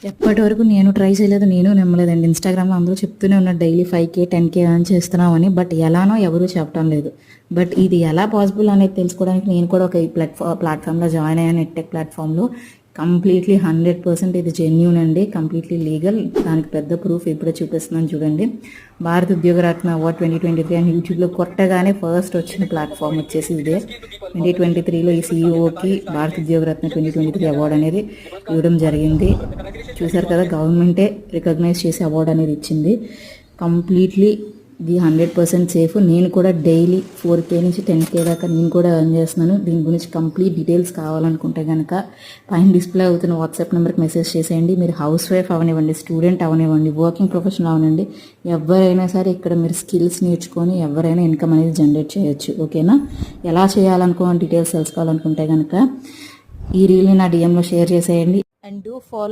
ఎప్పటి వరకు నేను ట్రై చేయలేదు, నేను నమ్మలేదండి. ఇన్స్టాగ్రామ్లో అందరూ చెప్తూనే ఉన్నారు డైలీ 5K 10K అని చేస్తున్నామని. బట్ ఎలానో ఎవరూ చెప్పడం లేదు. బట్ ఇది ఎలా పాసిబుల్ అనేది తెలుసుకోవడానికి నేను కూడా ఒక ప్లాట్ఫామ్లో జాయిన్ అయ్యాను, నెట్టెక్ ప్లాట్ఫామ్లో. కంప్లీట్లీ 100% ఇది జెన్యూన్ అండి, కంప్లీట్లీ లీగల్. దానికి పెద్ద ప్రూఫ్ ఇప్పుడే చూపిస్తున్నాను చూడండి. భారత ఉద్యోగరత్న అవార్డ్ 2023 అని యూట్యూబ్లో కొట్టగానే ఫస్ట్ వచ్చిన ప్లాట్ఫామ్ వచ్చేసి ఇదే. 2023లో ఈ సీఈఓకి భారత ఉద్యోగరత్న 2023 అవార్డు అనేది ఇవ్వడం జరిగింది. చూసారు కదా, గవర్నమెంటే రికగ్నైజ్ చేసి అవార్డు అనేది ఇచ్చింది. కంప్లీట్లీ ఇది 100% సేఫ్. నేను కూడా డైలీ 4K నుంచి 10K దాకా నేను కూడా ఎర్న్ చేస్తున్నాను. దీని గురించి కంప్లీట్ డీటెయిల్స్ కావాలనుకుంటే కనుక పైన డిస్ప్లే అవుతున్న వాట్సాప్ నెంబర్కి మెసేజ్ చేసేయండి. మీరు హౌస్ వైఫ్ అవనివ్వండి, స్టూడెంట్ అవనివ్వండి, వర్కింగ్ ప్రొఫెషనల్ అవనండి, ఎవరైనా సరే ఇక్కడ మీరు స్కిల్స్ నేర్చుకొని ఎవరైనా ఇన్కమ్ అనేది జనరేట్ చేయొచ్చు. ఓకేనా? ఎలా చేయాలనుకోని డీటెయిల్స్ తెలుసుకోవాలనుకుంటే కనుక ఈ రీల్ని నా డిఎంలో షేర్ చేసేయండి. And do follow